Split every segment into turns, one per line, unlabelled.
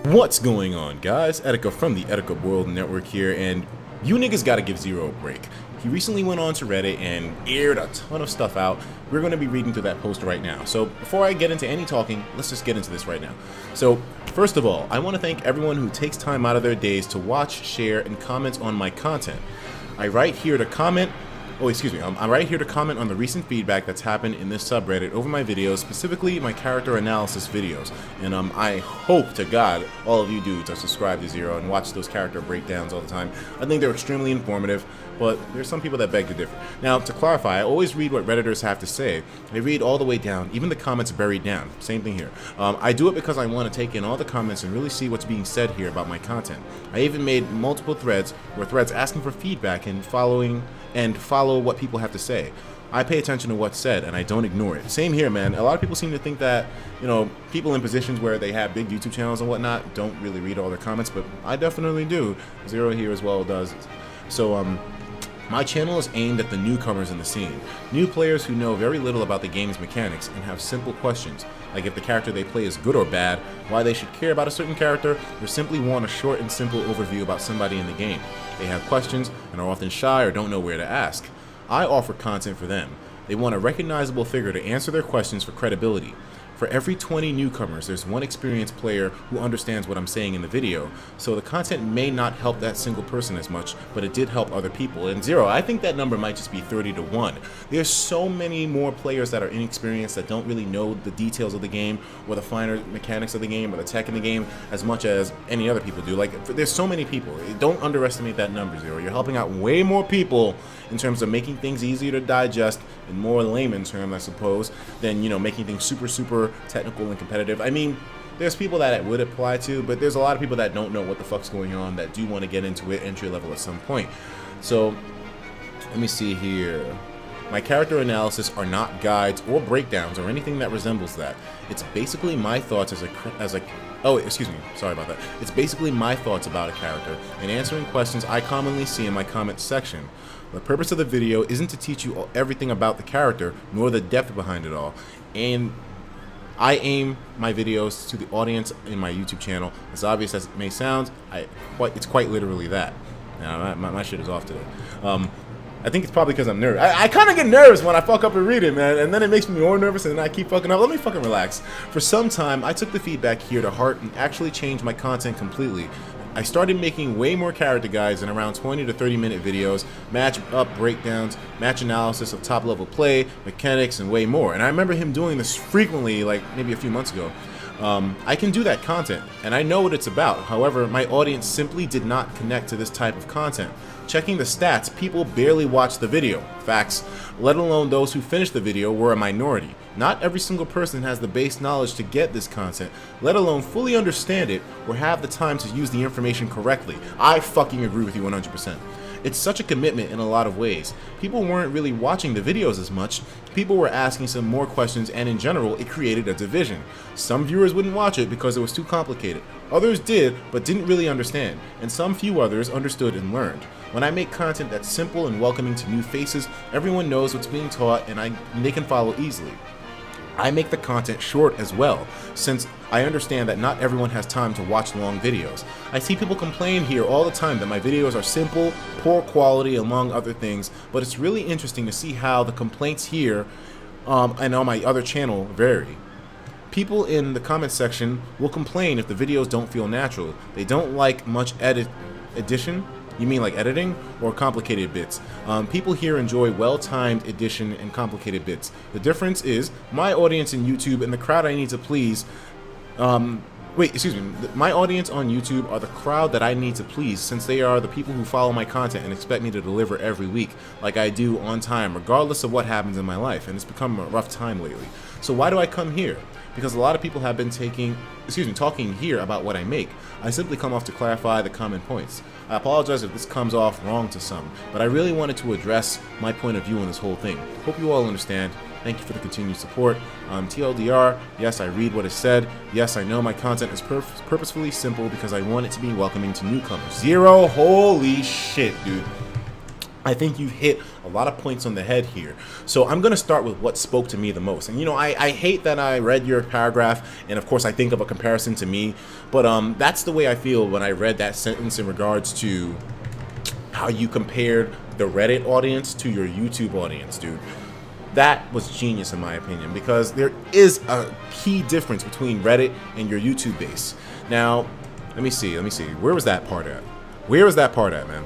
What's going on, guys? Etika from the Etika World Network here, and you niggas gotta give ZeRo a break. He recently went on to Reddit and aired a ton of stuff out. We're going to be reading through that post right now. So before I get into any talking, let's just get into this right now. So first of all, I want to thank everyone who takes time out of their days to watch, share, and comment on my content. I'm right here to comment on the recent feedback that's happened in this subreddit over my videos, specifically my character analysis videos. And I hope to God all of you dudes are subscribed to ZeRo and watch those character breakdowns all the time. I think they're extremely informative, but there's some people that beg to differ. Now, to clarify, I always read what Redditors have to say. I read all the way down, even the comments buried down. Same thing here. I do it because I want to take in all the comments and really see what's being said here about my content. I even made multiple threads asking for feedback and follow what people have to say. I pay attention to what's said and I don't ignore it. Same here, man. A lot of people seem to think that, people in positions where they have big YouTube channels and whatnot don't really read all their comments, but I definitely do. ZeRo here as well does. So, my channel is aimed at the newcomers in the scene. New players who know very little about the game's mechanics and have simple questions, like if the character they play is good or bad, why they should care about a certain character, or simply want a short and simple overview about somebody in the game. They have questions and are often shy or don't know where to ask. I offer content for them. They want a recognizable figure to answer their questions for credibility. For every 20 newcomers, there's one experienced player who understands what I'm saying in the video, so the content may not help that single person as much, but it did help other people. And ZeRo, I think that number might just be 30 to 1. There's so many more players that are inexperienced that don't really know the details of the game or the finer mechanics of the game or the tech in the game as much as any other people do. Like, there's so many people. Don't underestimate that number, ZeRo. You're helping out way more people in terms of making things easier to digest in more layman terms, I suppose, than, making things super technical and competitive. I mean, there's people that it would apply to, but there's a lot of people that don't know what the fuck's going on that do want to get into it entry level at some point. So let me see here. My character analysis are not guides or breakdowns or anything that resembles that. It's basically my thoughts It's basically my thoughts about a character and answering questions I commonly see in my comments section. The purpose of the video isn't to teach you everything about the character, nor the depth behind it all. And I aim my videos to the audience in my YouTube channel. As obvious as it may sound, it's quite literally that. My shit is off today. I think it's probably because I'm nervous. I kind of get nervous when I fuck up and read it, man, and then it makes me more nervous, and then I keep fucking up. Let me fucking relax. For some time, I took the feedback here to heart and actually changed my content completely. I started making way more character guides and around 20 to 30 minute videos, match up breakdowns, match analysis of top level play, mechanics, and way more. And I remember him doing this frequently, like maybe a few months ago. I can do that content, and I know what it's about. However, my audience simply did not connect to this type of content. Checking the stats, people barely watched the video. Facts, let alone those who finished the video, were a minority. Not every single person has the base knowledge to get this content, let alone fully understand it or have the time to use the information correctly. I fucking agree with you 100%. It's such a commitment in a lot of ways. People weren't really watching the videos as much. People were asking some more questions, and in general, it created a division. Some viewers wouldn't watch it because it was too complicated. Others did, but didn't really understand. And some few others understood and learned. When I make content that's simple and welcoming to new faces, everyone knows what's being taught and they can follow easily. I make the content short as well, since I understand that not everyone has time to watch long videos. I see people complain here all the time that my videos are simple, poor quality, among other things, but it's really interesting to see how the complaints here and on my other channel vary. People in the comment section will complain if the videos don't feel natural. They don't like much addition. You mean like editing or complicated bits? People here enjoy well-timed addition and complicated bits. The difference is my audience in YouTube and the crowd I need to please. My audience on YouTube are the crowd that I need to please, since they are the people who follow my content and expect me to deliver every week like I do on time, regardless of what happens in my life, and it's become a rough time lately. So why do I come here? Because a lot of people have been talking here about what I make. I simply come off to clarify the common points. I apologize if this comes off wrong to some, but I really wanted to address my point of view on this whole thing. Hope you all understand. Thank you for the continued support. TLDR, yes, I read what is said. Yes, I know my content is purposefully simple because I want it to be welcoming to newcomers. ZeRo, holy shit, dude. I think you hit a lot of points on the head here. So I'm going to start with what spoke to me the most. And, you know, I hate that I read your paragraph, and of course I think of a comparison to me, but that's the way I feel when I read that sentence in regards to how you compared the Reddit audience to your YouTube audience, dude. That was genius in my opinion, because there is a key difference between Reddit and your YouTube base. Now, let me see. Where was that part at? Where was that part at, man?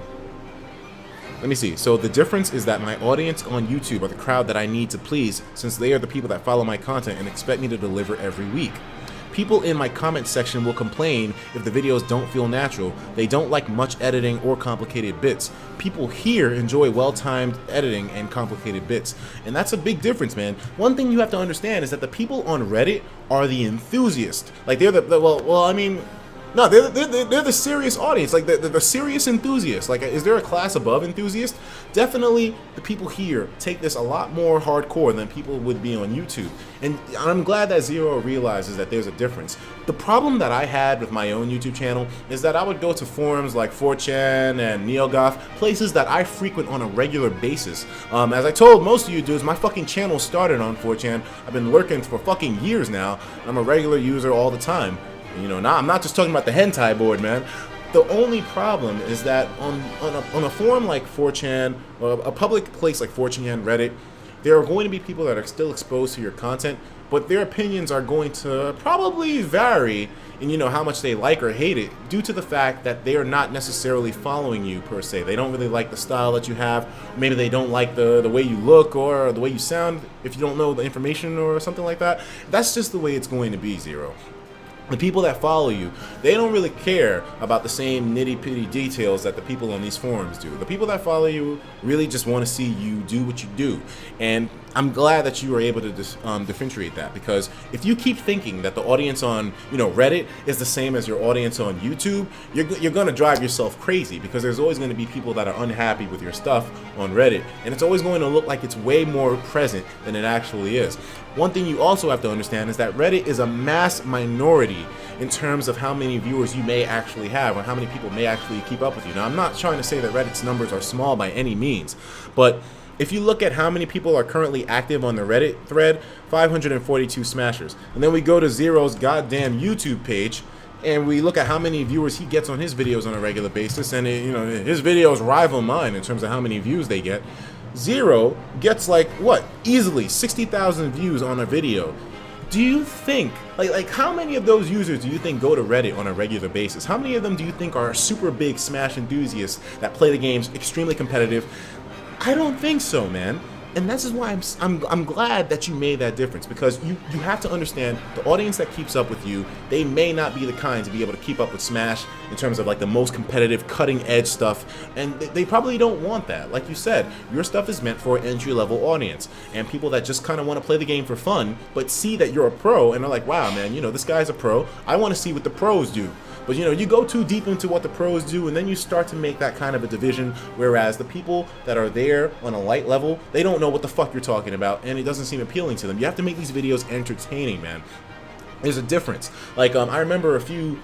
Let me see. So the difference is that my audience on YouTube are the crowd that I need to please, since they are the people that follow my content and expect me to deliver every week. People in my comment section will complain if the videos don't feel natural. They don't like much editing or complicated bits. People here enjoy well-timed editing and complicated bits. And that's a big difference, man. One thing you have to understand is that the people on Reddit are the enthusiasts. Like they're no, they're the serious audience, like the serious enthusiasts. Like, is there a class above enthusiast? Definitely, the people here take this a lot more hardcore than people would be on YouTube. And I'm glad that ZeRo realizes that there's a difference. The problem that I had with my own YouTube channel is that I would go to forums like 4chan and NeoGoth, places that I frequent on a regular basis. As I told most of you dudes, my fucking channel started on 4chan. I've been lurking for fucking years now. I'm a regular user all the time. You know, I'm not just talking about the hentai board, man. The only problem is that on a forum like 4chan, or a public place like 4chan, Reddit, there are going to be people that are still exposed to your content, but their opinions are going to probably vary in, you know, how much they like or hate it, due to the fact that they are not necessarily following you per se. They don't really like the style that you have. Maybe they don't like the way you look or the way you sound if you don't know the information or something like that. That's just the way it's going to be, ZeRo. The people that follow you, they don't really care about the same nitty-pitty details that the people on these forums do. The people that follow you really just want to see you do what you do. And I'm glad that you were able to differentiate that, because if you keep thinking that the audience on, you know, Reddit is the same as your audience on YouTube, you're going to drive yourself crazy, because there's always going to be people that are unhappy with your stuff on Reddit, and it's always going to look like it's way more present than it actually is. One thing you also have to understand is that Reddit is a mass minority in terms of how many viewers you may actually have, or how many people may actually keep up with you. Now, I'm not trying to say that Reddit's numbers are small by any means, but if you look at how many people are currently active on the Reddit thread, 542 smashers. And then we go to ZeRo's goddamn YouTube page, and we look at how many viewers he gets on his videos on a regular basis, and you know, his videos rival mine in terms of how many views they get. ZeRo gets like, what, easily 60,000 views on a video. Do you think, like how many of those users do you think go to Reddit on a regular basis? How many of them do you think are super big Smash enthusiasts that play the games extremely competitive? I don't think so, man. And this is why I'm glad that you made that difference, because you have to understand the audience that keeps up with you, they may not be the kind to be able to keep up with Smash in terms of like the most competitive, cutting edge stuff, and they probably don't want that. Like you said, your stuff is meant for an entry-level audience and people that just kind of want to play the game for fun, but see that you're a pro and are like, wow, man, you know, this guy's a pro. I want to see what the pros do. But you know, you go too deep into what the pros do, and then you start to make that kind of a division, whereas the people that are there on a light level, they don't know what the fuck you're talking about, and it doesn't seem appealing to them. You have to make these videos entertaining, man. There's a difference. Like, I remember a few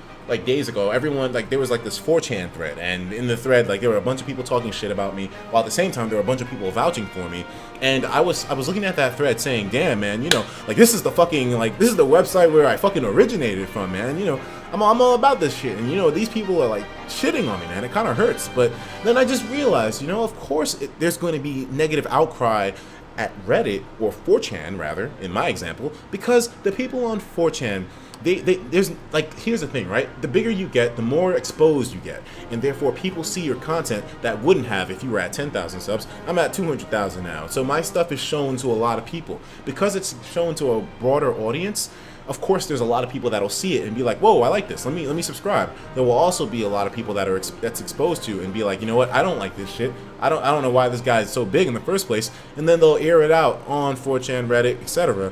days ago, everyone, there was this 4chan thread, and in the thread, there were a bunch of people talking shit about me, while at the same time there were a bunch of people vouching for me. And I was looking at that thread saying, damn, man, you know, this is the fucking, this is the website where I fucking originated from, man. You know, I'm all about this shit, and you know, these people are shitting on me, man. It kind of hurts. But then I just realized, you know, of course there's going to be negative outcry at Reddit, or 4chan rather, in my example, because the people on 4chan, there's here's the thing, right? The bigger you get, the more exposed you get, and therefore people see your content that wouldn't have if you were at 10,000 subs. I'm at 200,000 now, so my stuff is shown to a lot of people. Because it's shown to a broader audience, of course there's a lot of people that'll see it and be like, whoa, I like this, let me subscribe. There will also be a lot of people that's exposed to and be like, you know what, I don't like this shit, I don't know why this guy is so big in the first place, and then they'll air it out on 4chan, Reddit, etc.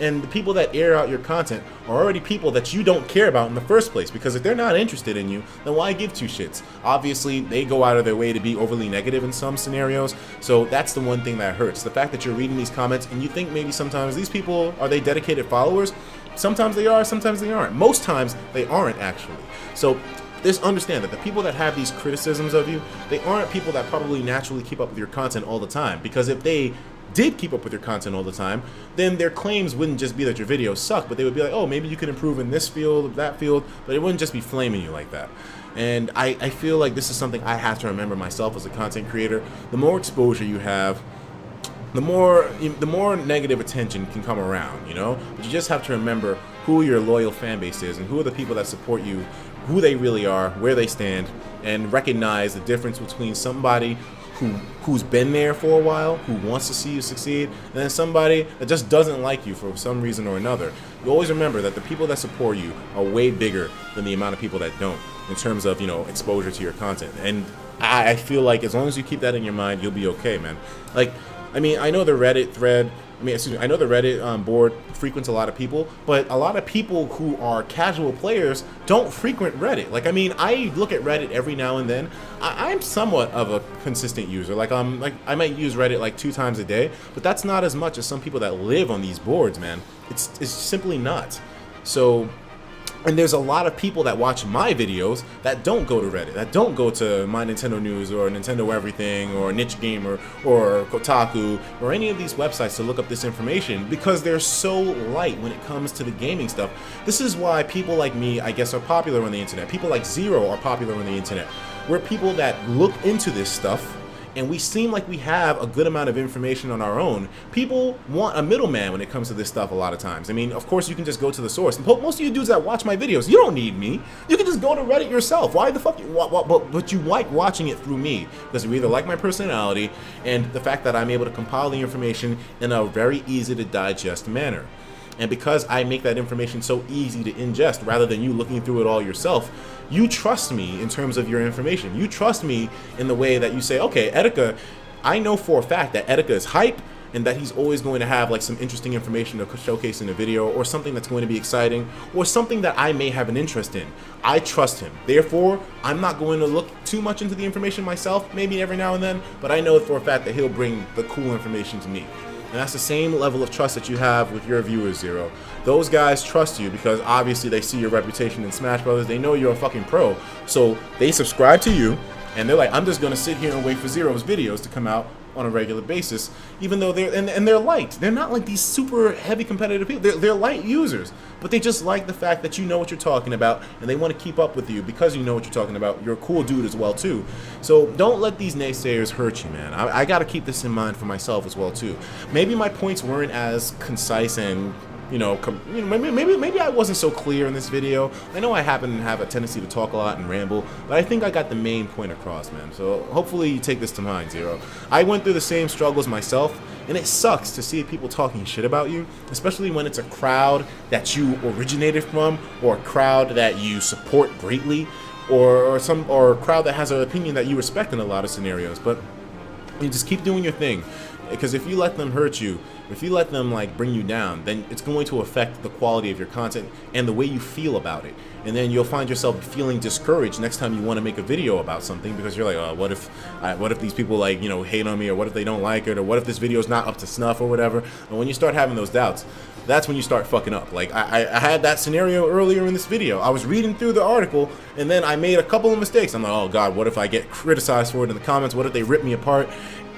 And the people that air out your content are already people that you don't care about in the first place, because if they're not interested in you, then why give two shits? Obviously, they go out of their way to be overly negative in some scenarios, so that's the one thing that hurts. The fact that you're reading these comments and you think maybe sometimes these people, are they dedicated followers? Sometimes they are, sometimes they aren't. Most times they aren't, actually. So just understand that the people that have these criticisms of you, they aren't people that probably naturally keep up with your content all the time. Because if they did keep up with your content all the time, then their claims wouldn't just be that your videos suck, but they would be like, oh, maybe you can improve in this field or that field, but it wouldn't just be flaming you like that. And I feel like this is something I have to remember myself as a content creator. The more exposure you have, the more negative attention can come around, you know? But you just have to remember who your loyal fan base is and who are the people that support you, who they really are, where they stand, and recognize the difference between somebody who's been there for a while, who wants to see you succeed, and then somebody that just doesn't like you for some reason or another. You always remember that the people that support you are way bigger than the amount of people that don't, in terms of, you know, exposure to your content. And I feel like as long as you keep that in your mind, you'll be okay, man. Like, I mean, I know the Reddit thread, I know the Reddit board frequents a lot of people, but a lot of people who are casual players don't frequent Reddit. Like, I mean, I look at Reddit every now and then. I'm somewhat of a consistent user. Like I might use Reddit like 2 times a day, but that's not as much as some people that live on these boards, man. It's simply not. So, and there's a lot of people that watch my videos that don't go to Reddit, that don't go to My Nintendo News or Nintendo Everything or Niche Gamer or Kotaku or any of these websites to look up this information, because they're so light when it comes to the gaming stuff. This is why people like me, I guess, are popular on the internet. People like ZeRo are popular on the internet. We're people that look into this stuff, and we seem like we have a good amount of information on our own. People want a middleman when it comes to this stuff a lot of times. I mean, of course, you can just go to the source. Most of you dudes that watch my videos, you don't need me. You can just go to Reddit yourself. Why the fuck? But you like watching it through me, because you either like my personality and the fact that I'm able to compile the information in a very easy to digest manner. And because I make that information so easy to ingest, rather than you looking through it all yourself, you trust me in terms of your information. You trust me in the way that you say, okay, Etika, I know for a fact that Etika is hype and that he's always going to have like some interesting information to showcase in a video, or something that's going to be exciting, or something that I may have an interest in. I trust him. Therefore, I'm not going to look too much into the information myself, maybe every now and then, but I know for a fact that he'll bring the cool information to me. And that's the same level of trust that you have with your viewers, ZeRo. Those guys trust you because obviously they see your reputation in Smash Brothers. They know you're a fucking pro. So they subscribe to you, and they're like, I'm just going to sit here and wait for ZeRo's videos to come out on a regular basis, even though they're light. They're not like these super heavy competitive people. They're light users, but they just like the fact that you know what you're talking about, and they want to keep up with you because you know what you're talking about. You're a cool dude as well too. So don't let these naysayers hurt you, man. I got to keep this in mind for myself as well too. Maybe my points weren't as concise and maybe I wasn't so clear in this video. I know I happen to have a tendency to talk a lot and ramble, but I think I got the main point across, man. So hopefully you take this to mind, ZeRo. I went through the same struggles myself, and it sucks to see people talking shit about you, especially when it's a crowd that you originated from, or a crowd that you support greatly, or a crowd that has an opinion that you respect in a lot of scenarios. But you just keep doing your thing. Because if you let them hurt you, if you let them like bring you down, then it's going to affect the quality of your content and the way you feel about it. And then you'll find yourself feeling discouraged next time you want to make a video about something, because you're like, oh, what if these people like, hate on me, or what if they don't like it, or what if this video is not up to snuff or whatever. And when you start having those doubts, that's when you start fucking up. Like I had that scenario earlier in this video. I was reading through the article, and then I made a couple of mistakes. I'm like, oh God, what if I get criticized for it in the comments? What if they rip me apart?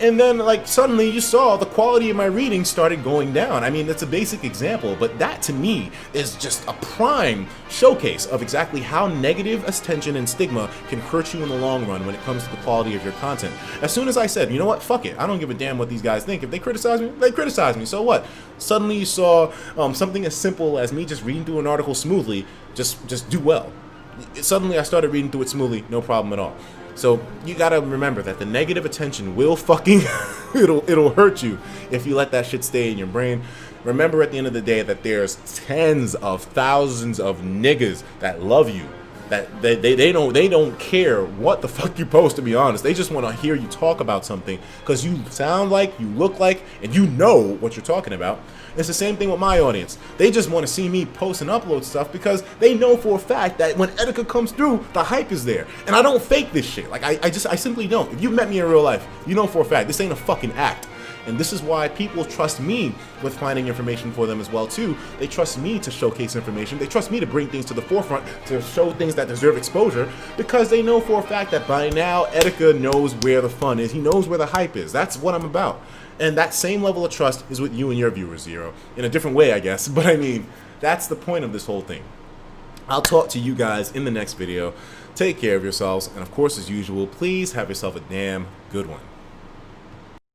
And then, like, suddenly you saw the quality of my reading started going down. I mean, that's a basic example, but that to me is just a prime showcase of exactly how negative attention and stigma can hurt you in the long run when it comes to the quality of your content. As soon as I said, you know what, fuck it, I don't give a damn what these guys think. If they criticize me, they criticize me, so what? Suddenly you saw something as simple as me just reading through an article smoothly just do well. Suddenly I started reading through it smoothly, no problem at all. So you gotta remember that the negative attention will fucking it'll hurt you if you let that shit stay in your brain. Remember at the end of the day that there's tens of thousands of niggas that love you, that they don't care what the fuck you post, to be honest. They just want to hear you talk about something because you sound like, you look like, and you know what you're talking about. It's the same thing with my audience. They just want to see me post and upload stuff because they know for a fact that when Etika comes through, the hype is there. And I don't fake this shit. Like, I simply don't. If you've met me in real life, you know for a fact this ain't a fucking act. And this is why people trust me with finding information for them as well too. They trust me to showcase information. They trust me to bring things to the forefront, to show things that deserve exposure, because they know for a fact that by now Etika knows where the fun is. He knows where the hype is. That's what I'm about. And that same level of trust is with you and your viewers, ZeRo. In a different way, I guess. But I mean, that's the point of this whole thing. I'll talk to you guys in the next video. Take care of yourselves. And of course, as usual, please have yourself a damn good one.